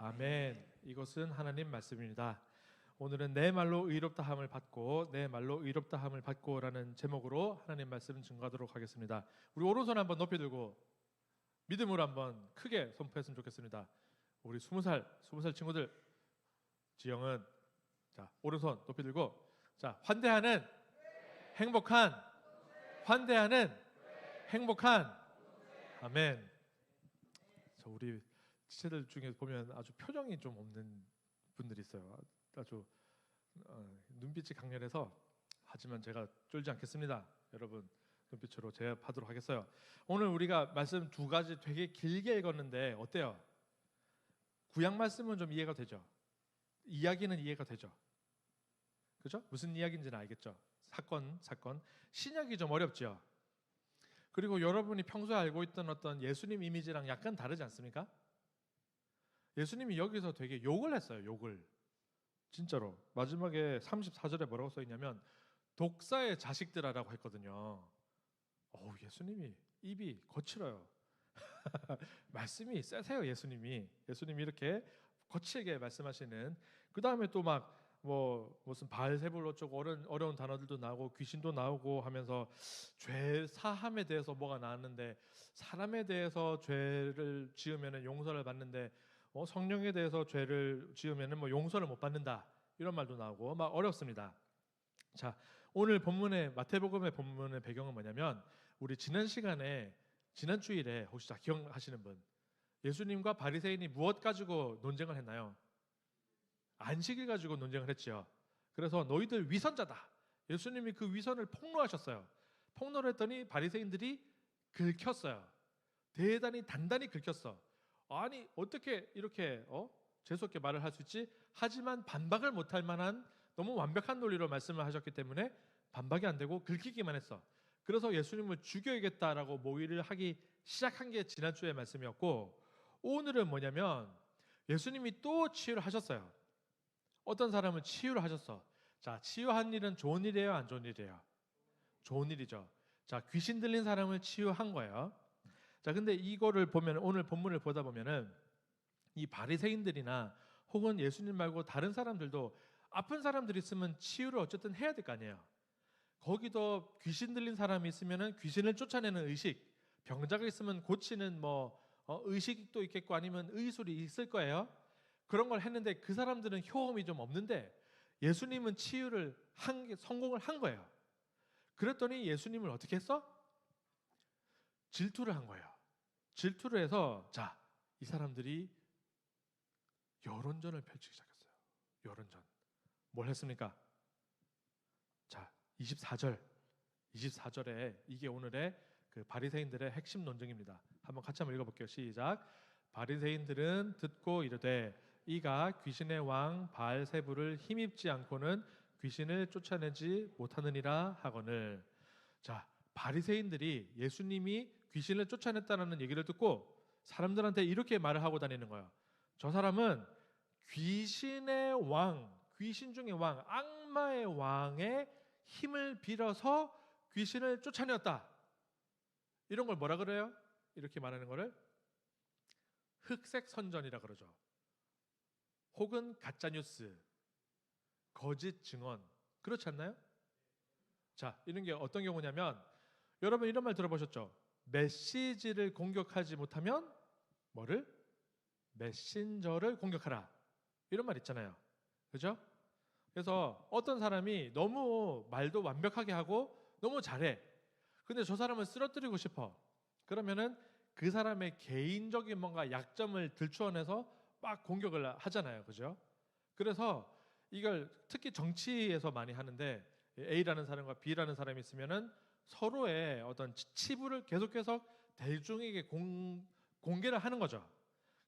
아멘. 이것은 하나님 말씀입니다. 오늘은 내 말로 의롭다함을 받고 내 말로 의롭다함을 받고라는 제목으로 하나님 말씀 증거하도록 하겠습니다. 우리 오른손 한번 높이 들고 믿음으로 한번 크게 선포했으면 좋겠습니다. 우리 20살 친구들, 지영은 자 오른손 높이 들고 자 환대하는 행복한 환대하는 행복한 아멘. 저 우리 지체들 중에 보면 아주 표정이 좀 없는 분들이 있어요. 아주 눈빛이 강렬해서 하지만 제가 쫄지 않겠습니다. 여러분 눈빛으로 제압하도록 하겠어요. 오늘 우리가 말씀 두 가지 되게 길게 읽었는데 어때요? 구약 말씀은 좀 이해가 되죠? 이야기는 이해가 되죠? 그죠? 무슨 이야기인지는 알겠죠? 사건. 신약이 좀 어렵죠? 그리고 여러분이 평소에 알고 있던 어떤 예수님 이미지랑 약간 다르지 않습니까? 예수님이 여기서 되게 욕을 했어요. 욕을. 진짜로. 마지막에 34절에 뭐라고 써있냐면 독사의 자식들아라고 했거든요. 예수님이 입이 거칠어요. 말씀이 세세요. 예수님이 이렇게 거칠게 말씀하시는. 그 다음에 또 막 무슨 바알세불 어쩌고 어려운 단어들도 나오고 귀신도 나오고 하면서 죄 사함에 대해서 뭐가 나왔는데 사람에 대해서 죄를 지으면 용서를 받는데 성령에 대해서 죄를 지으면 용서를 못 받는다 이런 말도 나오고 막 어렵습니다. 자, 오늘 본문의 마태복음의 본문의 배경은 뭐냐면 우리 지난 주일에 혹시 기억하시는 분 예수님과 바리새인이 무엇 가지고 논쟁을 했나요? 안식일 가지고 논쟁을 했죠. 그래서 너희들 위선자다. 예수님이 그 위선을 폭로하셨어요. 폭로를 했더니 바리새인들이 긁혔어요. 대단히 단단히 긁혔어. 아니 어떻게 이렇게 재수없게 말을 할 수 있지? 하지만 반박을 못할 만한 너무 완벽한 논리로 말씀을 하셨기 때문에 반박이 안 되고 긁히기만 했어. 그래서 예수님을 죽여야겠다라고 모의를 하기 시작한 게 지난주의 말씀이었고 오늘은 뭐냐면 예수님이 또 치유를 하셨어요. 어떤 사람은 치유를 하셨어. 자, 치유한 일은 좋은 일이에요? 안 좋은 일이에요? 좋은 일이죠. 자, 귀신 들린 사람을 치유한 거예요. 자, 근데 이거를 보면 오늘 본문을 보다 보면은 이 바리새인들이나 혹은 예수님 말고 다른 사람들도 아픈 사람들이 있으면 치유를 어쨌든 해야 될 거 아니에요. 거기도 귀신 들린 사람이 있으면은 귀신을 쫓아내는 의식, 병자가 있으면 고치는 의식도 있겠고 아니면 의술이 있을 거예요. 그런 걸 했는데 그 사람들은 효험이 좀 없는데 예수님은 치유를 성공을 한 거예요. 그랬더니 예수님을 어떻게 했어? 질투를 한 거예요. 질투를 해서 자, 이 사람들이 여론전을 펼치기 시작했어요. 여론전. 뭘 했습니까? 자, 24절에 이게 오늘의 그 바리새인들의 핵심 논쟁입니다. 한번 같이 한번 읽어볼게요. 시작. 바리새인들은 듣고 이르되 이가 귀신의 왕 바알세불을 힘입지 않고는 귀신을 쫓아내지 못하느니라 하거늘. 자, 바리새인들이 예수님이 귀신을 쫓아냈다는 얘기를 듣고 사람들한테 이렇게 말을 하고 다니는 거예요. 저 사람은 귀신의 왕, 귀신 중의 왕, 악마의 왕의 힘을 빌어서 귀신을 쫓아내었다. 이런 걸 뭐라 그래요? 이렇게 말하는 거를 흑색 선전이라 그러죠. 혹은 가짜뉴스, 거짓 증언. 그렇지 않나요? 자, 이런 게 어떤 경우냐면 여러분 이런 말 들어보셨죠? 메시지를 공격하지 못하면 뭐를? 메신저를 공격하라. 이런 말 있잖아요. 그죠? 그래서 어떤 사람이 너무 말도 완벽하게 하고 너무 잘해. 근데 저 사람을 쓰러뜨리고 싶어. 그러면은 그 사람의 개인적인 뭔가 약점을 들추어내서 막 공격을 하잖아요. 그죠? 그래서 이걸 특히 정치에서 많이 하는데 A라는 사람과 B라는 사람이 있으면은 서로의 어떤 치부를 계속해서 대중에게 공개를 하는 거죠.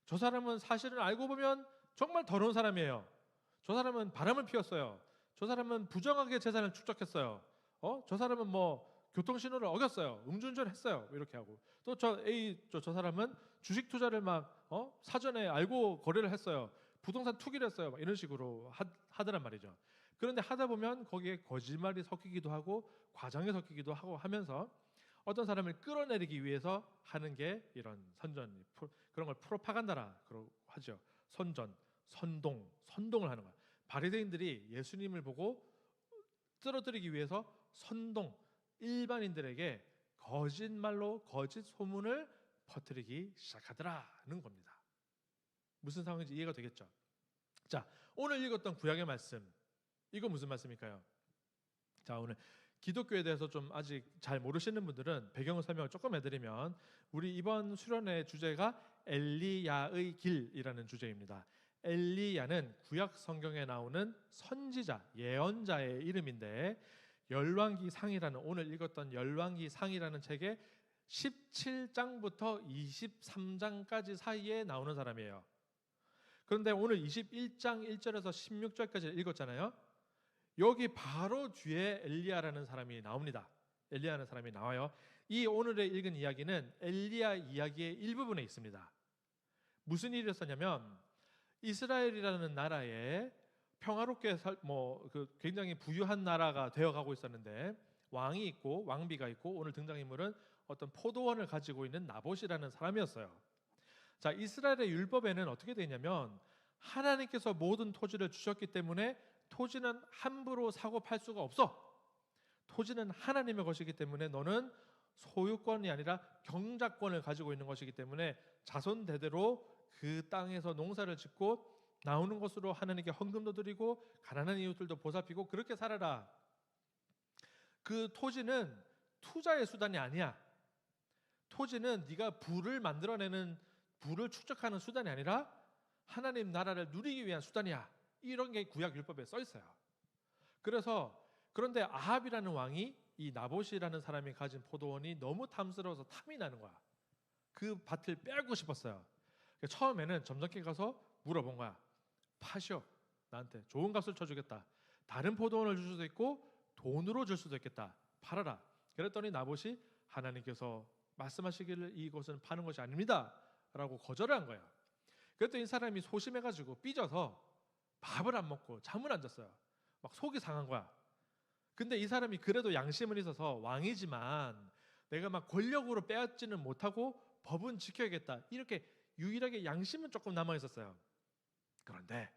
저 사람은 사실은 알고 보면 정말 더러운 사람이에요. 저 사람은 바람을 피웠어요. 저 사람은 부정하게 재산을 축적했어요. 저 사람은 교통신호를 어겼어요. 음주운전을 했어요. 이렇게 하고 또 저 사람은 주식 투자를 막 사전에 알고 거래를 했어요. 부동산 투기를 했어요. 막 이런 식으로 하더란 말이죠. 그런데 하다 보면 거기에 거짓말이 섞이기도 하고 과장이 섞이기도 하고 하면서 어떤 사람을 끌어내리기 위해서 하는 게 이런 선전, 그런 걸 프로파간다라고 하죠. 선전, 선동을 하는 거야. 바리새인들이 예수님을 보고 쓰러뜨리기 위해서 일반인들에게 거짓말로 거짓 소문을 퍼뜨리기 시작하더라는 겁니다. 무슨 상황인지 이해가 되겠죠? 자, 오늘 읽었던 구약의 말씀, 이거 무슨 말씀일까요? 자, 오늘 기독교에 대해서 좀 아직 잘 모르시는 분들은 배경을 설명을 조금 해드리면, 우리 이번 수련의 주제가 엘리야의 길이라는 주제입니다. 엘리야는 구약 성경에 나오는 선지자, 예언자의 이름인데, 열왕기상이라는, 오늘 읽었던 열왕기상이라는 책의 17장부터 23장까지 사이에 나오는 사람이에요. 그런데 오늘 21장 1절에서 16절까지 읽었잖아요. 여기 바로 뒤에 엘리야라는 사람이 나옵니다. 엘리야라는 사람이 나와요. 이 오늘의 읽은 이야기는 엘리야 이야기의 일부분에 있습니다. 무슨 일이 있었냐면, 이스라엘이라는 나라에 평화롭게 굉장히 부유한 나라가 되어가고 있었는데, 왕이 있고 왕비가 있고, 오늘 등장인물은 어떤 포도원을 가지고 있는 나봇이라는 사람이었어요. 자, 이스라엘의 율법에는 어떻게 되냐면, 하나님께서 모든 토지를 주셨기 때문에 토지는 함부로 사고 팔 수가 없어. 토지는 하나님의 것이기 때문에 너는 소유권이 아니라 경작권을 가지고 있는 것이기 때문에 자손 대대로 그 땅에서 농사를 짓고 나오는 것으로 하나님께 헌금도 드리고 가난한 이웃들도 보살피고 그렇게 살아라. 그 토지는 투자의 수단이 아니야. 토지는 네가 부를 만들어내는, 부를 축적하는 수단이 아니라 하나님 나라를 누리기 위한 수단이야. 이런 게 구약 율법에 써 있어요. 그런데 아합이라는 왕이 이 나봇이라는 사람이 가진 포도원이 너무 탐스러워서 탐이 나는 거야. 그 밭을 빼앗고 싶었어요. 처음에는 점잖게 가서 물어본 거야. 파시오, 나한테 좋은 값을 쳐주겠다. 다른 포도원을 줄 수도 있고 돈으로 줄 수도 있겠다. 팔아라. 그랬더니 나봇이 하나님께서 말씀하시기를 이것은 파는 것이 아닙니다 라고 거절을 한 거야. 그랬더니 이 사람이 소심해가지고 삐져서 밥을 안 먹고 잠을 안 잤어요. 막 속이 상한 거야. 근데 이 사람이 그래도 양심은 있어서, 왕이지만 내가 막 권력으로 빼앗지는 못하고 법은 지켜야겠다, 이렇게 유일하게 양심은 조금 남아 있었어요. 그런데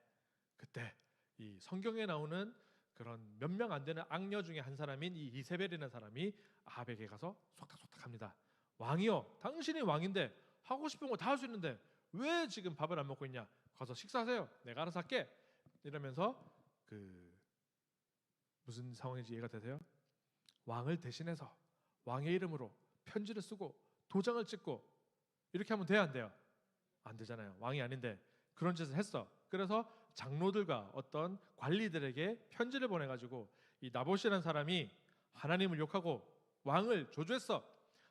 그때 이 성경에 나오는 그런 몇 명 안 되는 악녀 중에 한 사람인 이 이세벨이라는 사람이 아합에게 가서 속닥속닥합니다. 왕이요, 당신이 왕인데 하고 싶은 거 다 할 수 있는데 왜 지금 밥을 안 먹고 있냐? 가서 식사하세요. 내가 알아서 할게. 이러면서 무슨 상황인지 이해가 되세요? 왕을 대신해서 왕의 이름으로 편지를 쓰고 도장을 찍고 이렇게 하면 돼야 안 돼요? 안 되잖아요. 왕이 아닌데 그런 짓을 했어. 그래서 장로들과 어떤 관리들에게 편지를 보내가지고 이 나봇이라는 사람이 하나님을 욕하고 왕을 저주했어.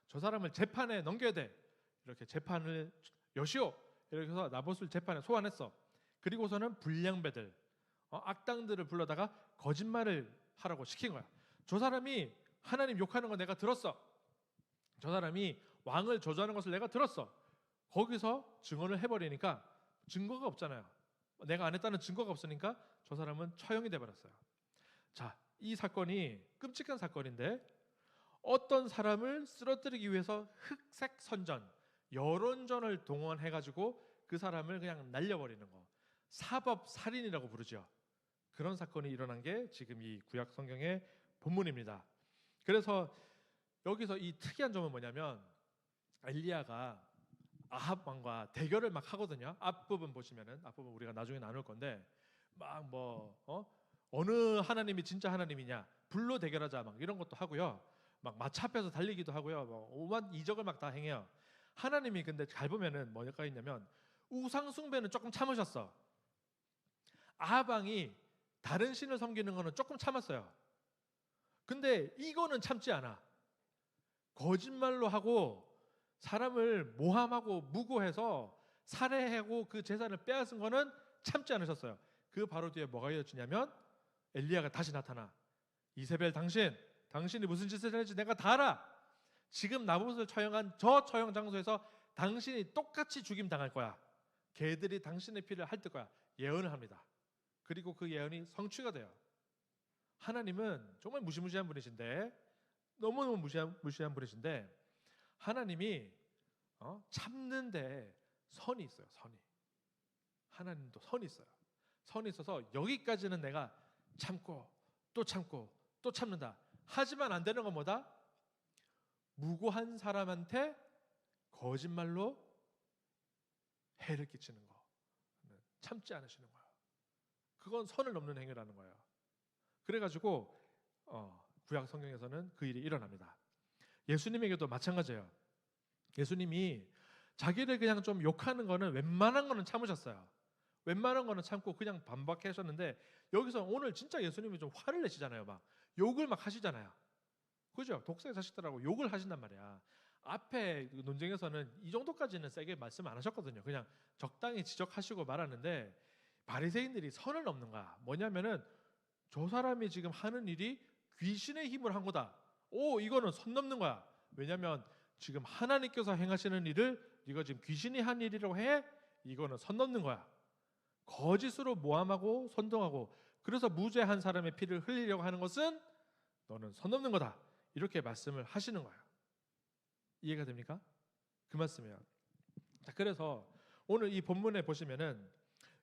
저 사람을 재판에 넘겨야 돼. 이렇게 재판을 여시오. 이렇게 해서 나봇을 재판에 소환했어. 그리고서는 불량배들, 악당들을 불러다가 거짓말을 하라고 시킨 거야. 저 사람이 하나님 욕하는 거 내가 들었어. 저 사람이 왕을 저주하는 것을 내가 들었어. 거기서 증언을 해버리니까 증거가 없잖아요. 내가 안 했다는 증거가 없으니까 저 사람은 처형이 돼버렸어요. 자, 이 사건이 끔찍한 사건인데, 어떤 사람을 쓰러뜨리기 위해서 흑색 선전, 여론전을 동원해가지고 그 사람을 그냥 날려버리는 거, 사법살인이라고 부르죠. 그런 사건이 일어난 게 지금 이 구약 성경의 본문입니다. 그래서 여기서 이 특이한 점은 뭐냐면, 엘리야가 아합 왕과 대결을 막 하거든요. 앞부분 보시면은, 앞부분 우리가 나중에 나눌 건데, 막 어느 하나님이 진짜 하나님이냐, 불로 대결하자, 막 이런 것도 하고요. 막 마차 앞에서 달리기도 하고요. 오만 이적을 막 다 행해요. 하나님이 근데 잘 보면은 뭐가 있냐면, 우상 숭배는 조금 참으셨어. 아합 왕이 다른 신을 섬기는 거는 조금 참았어요. 근데 이거는 참지 않아. 거짓말로 하고 사람을 모함하고 무고해서 살해하고 그 재산을 빼앗은 거는 참지 않으셨어요. 그 바로 뒤에 뭐가 이어지냐면, 엘리야가 다시 나타나. 이세벨, 당신이 무슨 짓을 했는지 내가 다 알아. 지금 나봇을 처형한 저 처형 장소에서 당신이 똑같이 죽임 당할 거야. 개들이 당신의 피를 핥을 거야. 예언을 합니다. 그리고 그 예언이 성취가 돼요. 하나님은 정말 무시무시한 분이신데, 너무너무 무시한 분이신데, 하나님이 참는데 선이 있어요. 선이. 하나님도 선이 있어요. 선이 있어서 여기까지는 내가 참고 또 참고 또 참는다. 하지만 안 되는 건 뭐다? 무고한 사람한테 거짓말로 해를 끼치는 거 참지 않으시는 거예요. 그건 선을 넘는 행위라는 거예요. 그래가지고 구약 성경에서는 그 일이 일어납니다. 예수님에게도 마찬가지예요. 예수님이 자기를 그냥 좀 욕하는 거는 웬만한 거는 참으셨어요. 웬만한 거는 참고 그냥 반박하셨는데 여기서 오늘 진짜 예수님이 좀 화를 내시잖아요. 막 욕을 막 하시잖아요. 그죠? 독사의 자식들하고 욕을 하신단 말이야. 앞에 논쟁에서는 이 정도까지는 세게 말씀 안 하셨거든요. 그냥 적당히 지적하시고 말하는데 바리새인들이 선을 넘는 거야. 뭐냐면은 저 사람이 지금 하는 일이 귀신의 힘을 한 거다. 오, 이거는 선 넘는 거야. 왜냐면 지금 하나님께서 행하시는 일을 네가 지금 귀신이 한 일이라고 해? 이거는 선 넘는 거야. 거짓으로 모함하고 선동하고 그래서 무죄한 사람의 피를 흘리려고 하는 것은 너는 선 넘는 거다. 이렇게 말씀을 하시는 거예요. 이해가 됩니까? 그 말씀이에요. 자, 그래서 오늘 이 본문에 보시면은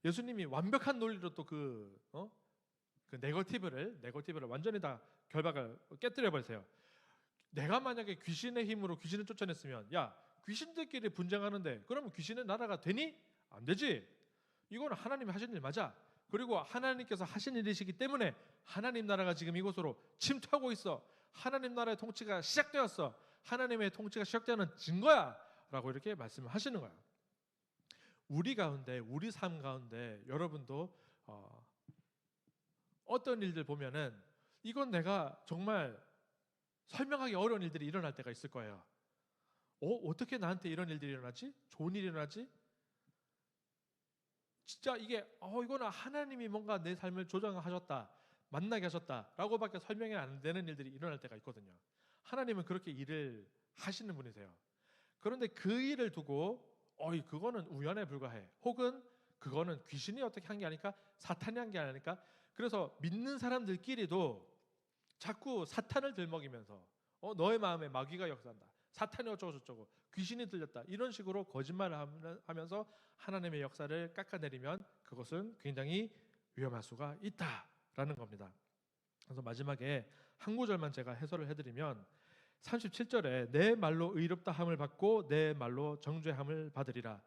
예수님이 완벽한 논리로 또 그 네거티브를 완전히 다 결박을 깨뜨려 버리세요. 내가 만약에 귀신의 힘으로 귀신을 쫓아냈으면 야 귀신들끼리 분쟁하는데 그러면 귀신의 나라가 되니? 안 되지. 이거는 하나님이 하신 일 맞아. 그리고 하나님께서 하신 일이시기 때문에 하나님 나라가 지금 이곳으로 침투하고 있어. 하나님 나라의 통치가 시작되었어. 하나님의 통치가 시작되는 증거야 라고 이렇게 말씀을 하시는 거예요. 우리 가운데 우리 삶 가운데 여러분도 어떤 일들 보면은 이건 내가 정말 설명하기 어려운 일들이 일어날 때가 있을 거예요. 어떻게 나한테 이런 일들이 일어나지? 좋은 일이 일어나지? 진짜 이게 이거는 하나님이 뭔가 내 삶을 조정하셨다, 만나게 하셨다라고밖에 설명이 안 되는 일들이 일어날 때가 있거든요. 하나님은 그렇게 일을 하시는 분이세요. 그런데 그 일을 두고 그거는 우연에 불과해. 혹은 그거는 귀신이 어떻게 한 게 아닐까? 사탄이 한 게 아닐까? 그래서 믿는 사람들끼리도 자꾸 사탄을 들먹이면서 너의 마음에 마귀가 역사한다. 사탄이 어쩌고 저쩌고 귀신이 들렸다. 이런 식으로 거짓말을 하면서 하나님의 역사를 깎아내리면 그것은 굉장히 위험할 수가 있다라는 겁니다. 그래서 마지막에 한 구절만 제가 해설을 해드리면 37절에 내 말로 의롭다 함을 받고 내 말로 정죄함을 받으리라.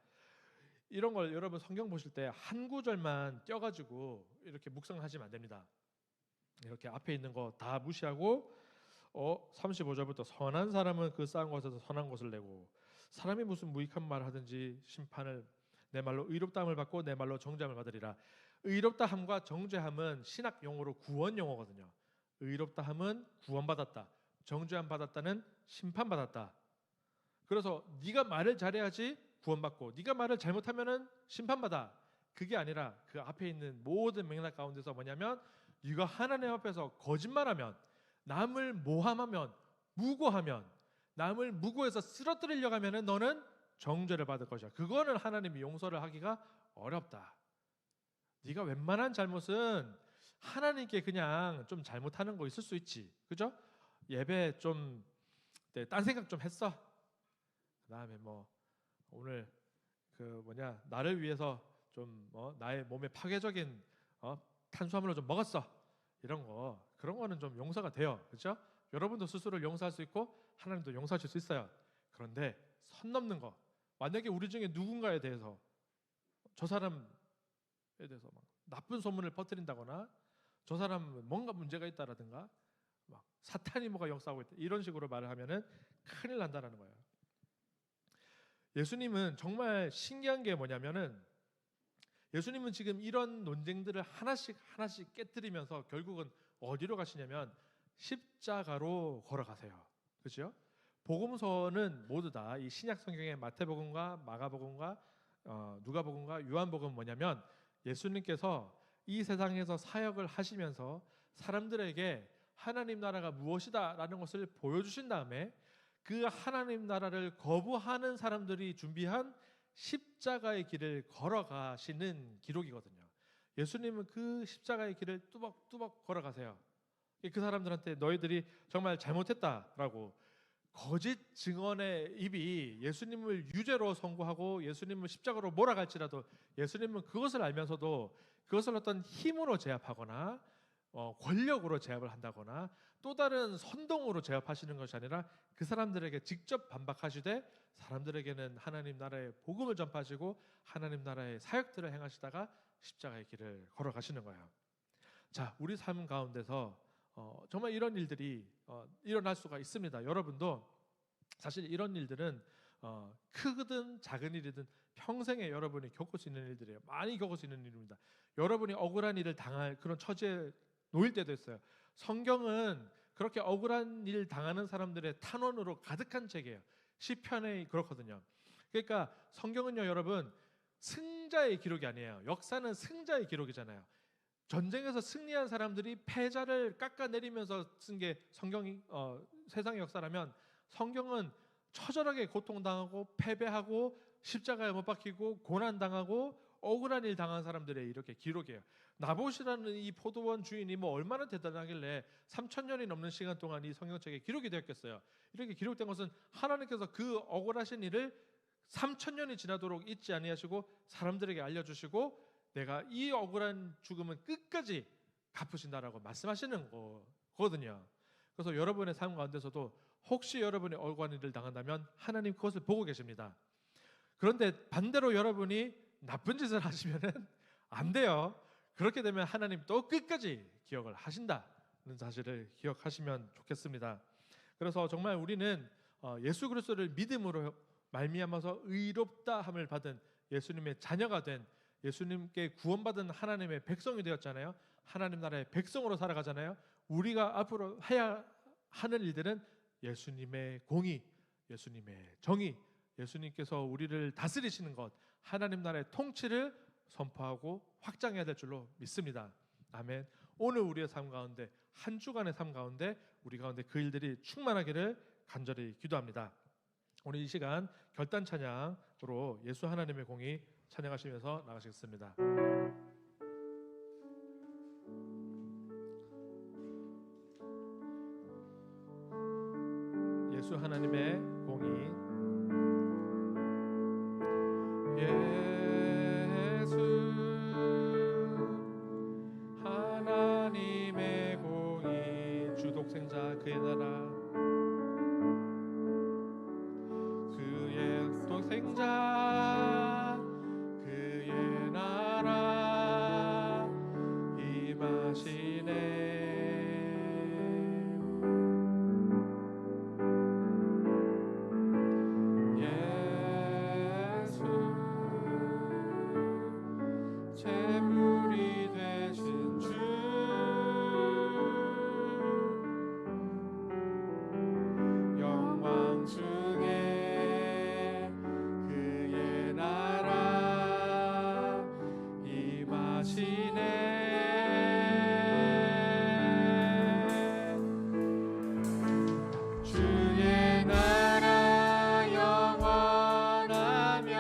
이런 걸 여러분 성경 보실 때 한 구절만 떼어가지고 이렇게 묵상하시면 안 됩니다. 이렇게 앞에 있는 거 다 무시하고 35절부터 선한 사람은 그 쌓은 것에서 선한 것을 내고 사람이 무슨 무익한 말을 하든지 심판을 내 말로 의롭다함을 받고 내 말로 정죄함을 받으리라. 의롭다함과 정죄함은 신학 용어로 구원 용어거든요. 의롭다함은 구원받았다. 정죄함 받았다는 심판받았다. 그래서 네가 말을 잘해야지 구원받고 네가 말을 잘못하면은 심판받아. 그게 아니라 그 앞에 있는 모든 맥락 가운데서 뭐냐면 네가 하나님 앞에서 거짓말하면 남을 모함하면 무고하면 남을 무고해서 쓰러뜨리려고 하면은 너는 정죄를 받을 것이야. 그거는 하나님이 용서를 하기가 어렵다. 네가 웬만한 잘못은 하나님께 그냥 좀 잘못하는 거 있을 수 있지. 그죠? 예배 좀 딴 생각 좀 했어. 그다음에 오늘 나를 위해서 좀 나의 몸에 파괴적인 탄수화물을 좀 먹었어. 이런 거 그런 거는 좀 용서가 돼요. 그렇죠? 여러분도 스스로를 용서할 수 있고 하나님도 용서하실 수 있어요. 그런데 선 넘는 거 만약에 우리 중에 누군가에 대해서 저 사람에 대해서 막 나쁜 소문을 퍼뜨린다거나 저 사람은 뭔가 문제가 있다라든가 막 사탄이 뭐가 역사하고 있다 이런 식으로 말을 하면은 큰일 난다라는 거예요. 예수님은 정말 신기한 게 뭐냐면은 예수님은 지금 이런 논쟁들을 하나씩 깨뜨리면서 결국은 어디로 가시냐면 십자가로 걸어가세요. 그렇죠? 복음서는 모두 다 이 신약 성경의 마태복음과 마가복음과 누가복음과 요한복음은 뭐냐면 예수님께서 이 세상에서 사역을 하시면서 사람들에게 하나님 나라가 무엇이다라는 것을 보여주신 다음에 그 하나님 나라를 거부하는 사람들이 준비한 십자가의 길을 걸어가시는 기록이거든요. 예수님은 그 십자가의 길을 뚜벅뚜벅 걸어가세요. 그 사람들한테 너희들이 정말 잘못했다라고 거짓 증언의 입이 예수님을 유죄로 선고하고 예수님을 십자가로 몰아갈지라도 예수님은 그것을 알면서도 그것을 어떤 힘으로 제압하거나 권력으로 제압을 한다거나 또 다른 선동으로 제압하시는 것이 아니라 그 사람들에게 직접 반박하시되 사람들에게는 하나님 나라의 복음을 전파하시고 하나님 나라의 사역들을 행하시다가 십자가의 길을 걸어가시는 거예요. 자, 우리 삶 가운데서 정말 이런 일들이 일어날 수가 있습니다. 여러분도 사실 이런 일들은 크든 작은 일이든 평생에 여러분이 겪을 수 있는 일들이에요. 많이 겪을 수 있는 일입니다. 여러분이 억울한 일을 당할 그런 처지에 놓일 때도 있어요. 성경은 그렇게 억울한 일 당하는 사람들의 탄원으로 가득한 책이에요. 시편에 그렇거든요. 그러니까 성경은요, 여러분, 승자의 기록이 아니에요. 역사는 승자의 기록이잖아요. 전쟁에서 승리한 사람들이 패자를 깎아내리면서 쓴 게 성경이 세상의 역사라면, 성경은 처절하게 고통당하고 패배하고 십자가에 못 박히고 고난당하고 억울한 일 당한 사람들의 이렇게 기록이에요. 나봇이라는 이 포도원 주인이 뭐 얼마나 대단하길래 3000년이 넘는 시간 동안 이 성경책에 기록이 되었겠어요. 이렇게 기록된 것은 하나님께서 그 억울하신 일을 3000년이 지나도록 잊지 아니하시고 사람들에게 알려주시고 내가 이 억울한 죽음은 끝까지 갚으신다라고 말씀하시는 거거든요. 그래서 여러분의 삶 가운데서도 혹시 여러분이 억울한 일을 당한다면 하나님 그것을 보고 계십니다. 그런데 반대로 여러분이 나쁜 짓을 하시면은 안 돼요. 그렇게 되면 하나님 또 끝까지 기억을 하신다는 사실을 기억하시면 좋겠습니다. 그래서 정말 우리는 예수 그리스도를 믿음으로 말미암아서 의롭다함을 받은 예수님의 자녀가 된 예수님께 구원받은 하나님의 백성이 되었잖아요. 하나님 나라의 백성으로 살아가잖아요. 우리가 앞으로 해야 하는 일들은 예수님의 공의, 예수님의 정의, 예수님께서 우리를 다스리시는 것, 하나님 나라의 통치를 선포하고 확장해야 될 줄로 믿습니다. 아멘. 오늘 우리의 삶 가운데, 한 주간의 삶 가운데 우리 가운데 그 일들이 충만하기를 간절히 기도합니다. 오늘 이 시간 결단 찬양으로 예수 하나님의 공의 찬양하시면서 나가시겠습니다. 예수 하나님의 공의. 예수 하나님의 공의, 주 독생자 그의 나라, 그의 독생자 그의 나라 임하시네. 재물이 되신 주, 영광 중에 그의 나라 임하시네. 주의 나라 영원하며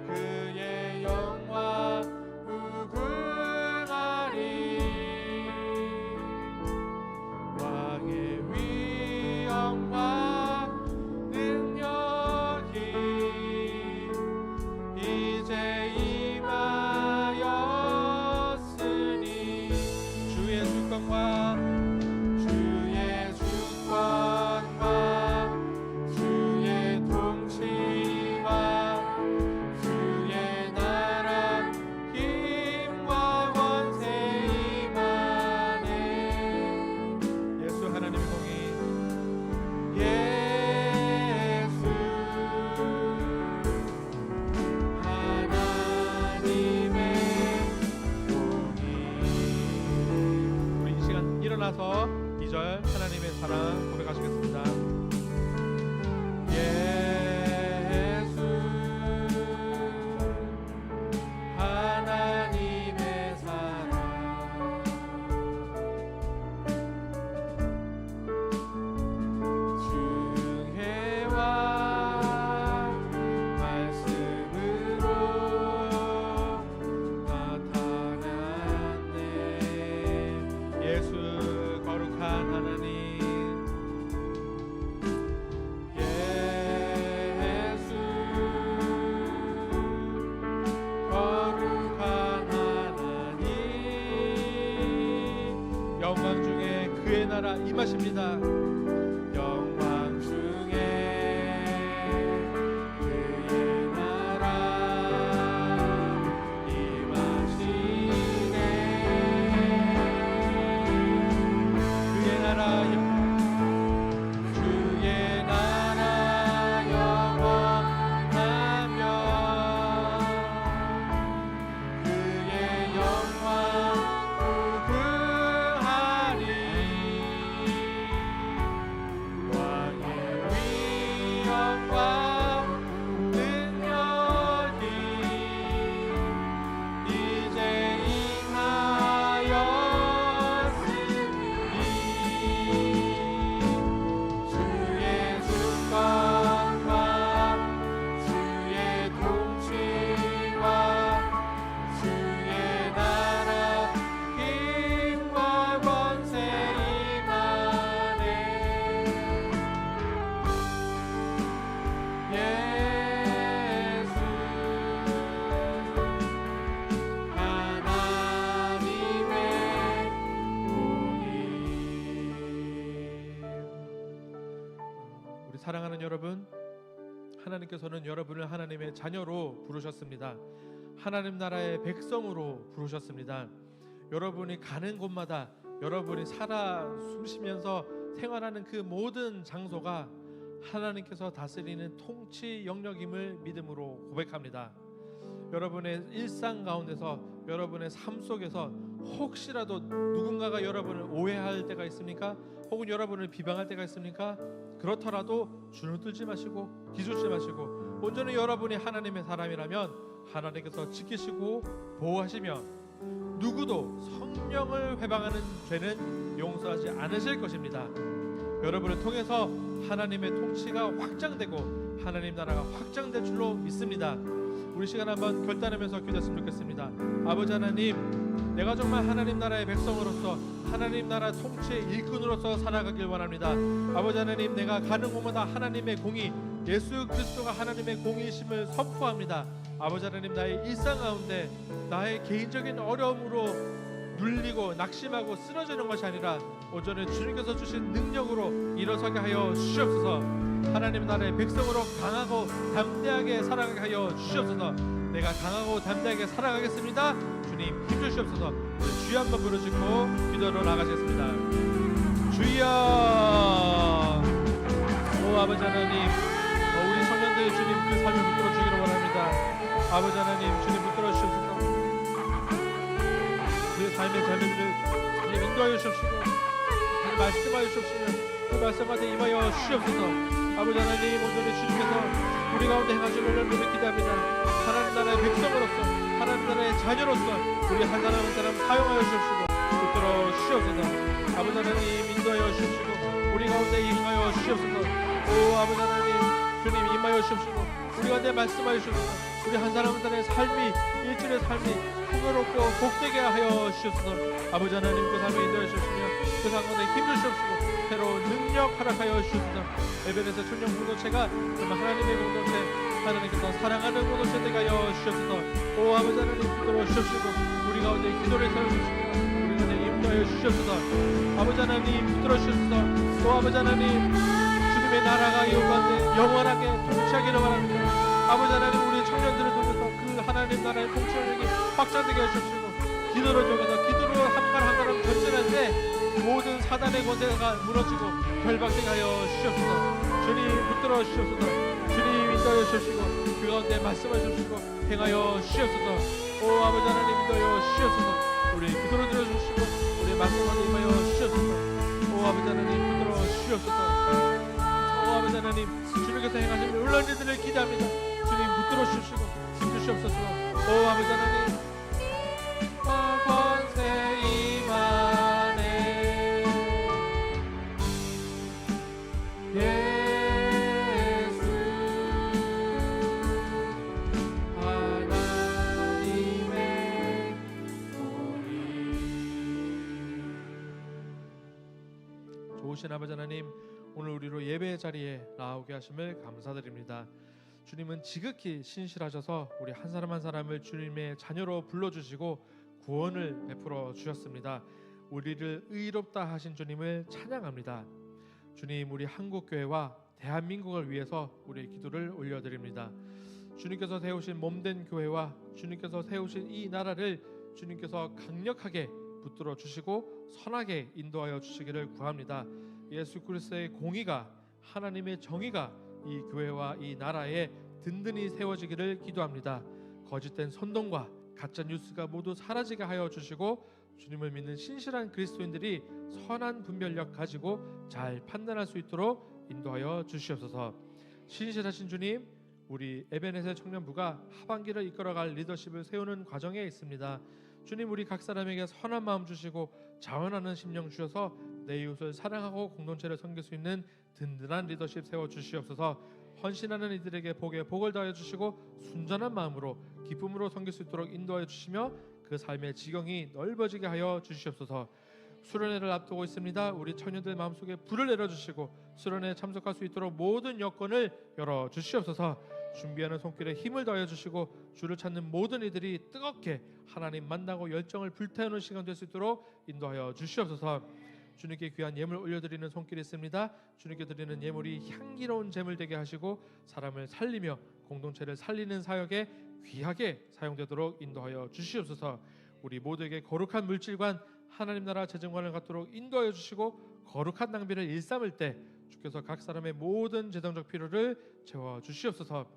그의 영광 무궁하리. 왕의 위엄과 능력이 이제 임하였으니 주의 주권과 주의 주권과 주의 통치와 주의 나라 힘과 권세 임하네. 예수 하나님의 공의. 예수 하나님의 공의. 우리 이 시간 일어나서 2절 하나님의 사랑 고백하시겠습니다. 예수 하나님의 사랑, 증해와 말씀으로 나타났네. 예수 거룩한 하나님, 나라 임하십니다. 영광 중에 그의 나라 임하시네. 그의 나라 주의 나라 영원하며 그의 영광 무궁하리. 왕의 위엄과 능력이 이제 임하였으니 주의 주권과 주의 통치와 주의 나라 힘과 권세 임하네. 예수 하나님의 우리 사랑하는 여러분, 하나님께서는 여러분을 하나님의 자녀로 부르셨습니다. 하나님 나라의 백성으로 부르셨습니다. 여러분이 가는 곳마다, 여러분이 살아 숨쉬면서 생활하는 그 모든 장소가 하나님께서 다스리는 통치 영역임을 믿음으로 고백합니다. 여러분의 일상 가운데서, 여러분의 삶 속에서 혹시라도 누군가가 여러분을 오해할 때가 있습니까? 혹은 여러분을 비방할 때가 있습니까? 그렇더라도 주눅 들지 마시고 기죽지 마시고, 온전히 여러분이 하나님의 사람이라면 하나님께서 지키시고 보호하시며 누구도 성령을 회방하는 죄는 용서하지 않으실 것입니다. 여러분을 통해서 하나님의 통치가 확장되고 하나님 나라가 확장될 줄로 믿습니다. 우리 시간 한번 결단하면서 기도했으면 좋겠습니다. 아버지 하나님, 내가 정말 하나님 나라의 백성으로서 하나님 나라 통치의 일꾼으로서 살아가길 원합니다. 아버지 하나님, 내가 가는 곳마다 하나님의 공의, 예수 그리스도가 하나님의 공의심을 선포합니다. 아버지 하나님, 나의 일상 가운데 나의 개인적인 어려움으로 눌리고 낙심하고 쓰러지는 것이 아니라 온전히 주님께서 주신 능력으로 일어서게 하여 주시옵소서. 하나님 나라의 백성으로 강하고 담대하게 살아가게 하여 주시옵소서. 내가 강하고 담대하게 살아가겠습니다. 주님 힘주시옵소서. 주여 한번 부르시고 기도로 나가시겠습니다. 주여. 오 아버지 하나님, 우리 청년들 주님 그 삶을 붙들어 주기를 원합니다. 아버지 하나님, 주님 붙들어 주시옵소서. 그 삶의 자녀들을 주님 인도하여 주시옵시고 말씀하여 주시옵시며 그 말씀한테 임하여 주시옵소서. 아버지 하나님, 온전히 주님께서 우리 가운데 행하실 은혜를 기대합니다. 하나님 나라의 백성으로서, 하나님 나라의 자녀로서 우리 한 사람 한 사람 사용하여 주시옵시고 붙들어 주시옵소서. 아버지 하나님, 인도하여 주시옵시고 우리 가운데 임하여 주시옵소서. 오 아버지 하나님, 주님 임하여 주시옵시고 우리 가운데 말씀하여 주시옵소서. 우리 한 사람 한 사람의 삶이, 일주일의 삶이 풍요롭고 복되게 하여 주시옵소서. 아버지 하나님, 그 삶에 인도해 주시며 그 삶 가운데 힘주시옵시고 새로운 능력 허락하여 주시옵소서. 에베네스 청년 공동체가 정말 하나님의 공동체, 하나님께서 사랑하는 공동체 되게 하여 주시옵소서. 오 아버지 하나님, 붙들어 주시옵시고 우리 가운데 기도를 세워주시며 우리 가운데 임도하여 주시옵소서. 아버지 하나님, 붙들어 주시옵소서. 오 아버지 하나님, 주님의 나라가 이 가운데 영원하게 통치하기를 바랍니다. 아버지 하나님, 우리 청년들을 통해서 그 하나님 나라의 통치력이 확장되게 하시옵시고 기도를 통해서 기도로 한 발 한 걸음 전진할 때 모든 사단의 권세가 무너지고 결박되게 하여 주시옵소서. 주님 붙들어 주시옵소서. 주님 인도하여 주시옵시고 그 가운데 말씀하여 주시고 행하여 주시옵소서. 오 아버지 하나님, 인도하여 주시옵소서. 우리 기도를 들어주시고 우리 말씀하여 임하여 주시옵소서. 오 아버지 하나님, 붙들어 주시옵소서. 오 아버지 하나님, 주님께서 행하신 놀라운 일들을 기대합니다. 주님 붙들어 주시고 힘주시옵소서. 오 아버지 하나님, 권세 임하네. 예수 하나님의 우리. 좋으신 아버지 하나님, 오늘 우리로 예배의 자리에 나오게 하심을 감사드립니다. 주님은 지극히 신실하셔서 우리 한 사람 한 사람을 주님의 자녀로 불러주시고 구원을 베풀어 주셨습니다. 우리를 의롭다 하신 주님을 찬양합니다. 주님, 우리 한국교회와 대한민국을 위해서 우리의 기도를 올려드립니다. 주님께서 세우신 몸된 교회와 주님께서 세우신 이 나라를 주님께서 강력하게 붙들어 주시고 선하게 인도하여 주시기를 구합니다. 예수 그리스도의 공의가, 하나님의 정의가 이 교회와 이 나라에 든든히 세워지기를 기도합니다. 거짓된 선동과 가짜 뉴스가 모두 사라지게 하여 주시고 주님을 믿는 신실한 그리스도인들이 선한 분별력 가지고 잘 판단할 수 있도록 인도하여 주시옵소서. 신실하신 주님, 우리 에베네셀 청년부가 하반기를 이끌어갈 리더십을 세우는 과정에 있습니다. 주님, 우리 각 사람에게 선한 마음 주시고 자원하는 심령 주셔서 내 이웃을 사랑하고 공동체를 섬길 수 있는 든든한 리더십 세워 주시옵소서. 헌신하는 이들에게 복에 복을 더하여 주시고 순전한 마음으로 기쁨으로 섬길 수 있도록 인도하여 주시며 그 삶의 지경이 넓어지게 하여 주시옵소서. 수련회를 앞두고 있습니다. 우리 청년들 마음속에 불을 내려주시고 수련회에 참석할 수 있도록 모든 여건을 열어 주시옵소서. 준비하는 손길에 힘을 더하여 주시고 주를 찾는 모든 이들이 뜨겁게 하나님 만나고 열정을 불태우는 시간 될 수 있도록 인도하여 주시옵소서. 주님께 귀한 예물 올려드리는 손길이 있습니다. 주님께 드리는 예물이 향기로운 제물 되게 하시고 사람을 살리며 공동체를 살리는 사역에 귀하게 사용되도록 인도하여 주시옵소서. 우리 모두에게 거룩한 물질관, 하나님 나라 재정관을 갖도록 인도하여 주시고 거룩한 낭비를 일삼을 때 주께서 각 사람의 모든 재정적 필요를 채워 주시옵소서.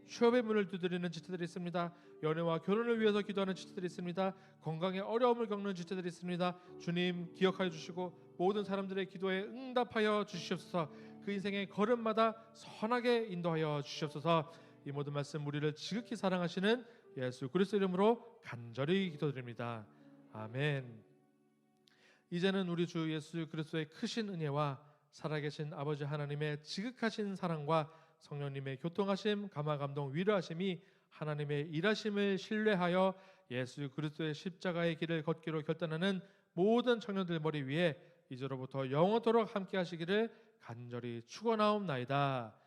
취업의 문을 두드리는 지체들이 있습니다. 연애와 결혼을 위해서 기도하는 지체들이 있습니다. 건강에 어려움을 겪는 지체들이 있습니다. 주님 기억하여 주시고 모든 사람들의 기도에 응답하여 주시옵소서. 그 인생의 걸음마다 선하게 인도하여 주시옵소서. 이 모든 말씀 우리를 지극히 사랑하시는 예수 그리스도 이름으로 간절히 기도드립니다. 아멘. 이제는 우리 주 예수 그리스도의 크신 은혜와 살아계신 아버지 하나님의 지극하신 사랑과 성령님의 교통하심, 감화감동, 위로하심이 하나님의 일하심을 신뢰하여 예수 그리스도의 십자가의 길을 걷기로 결단하는 모든 청년들 머리 위에 이제로부터 영원토록 함께 하시기를 간절히 축원하옵나이다.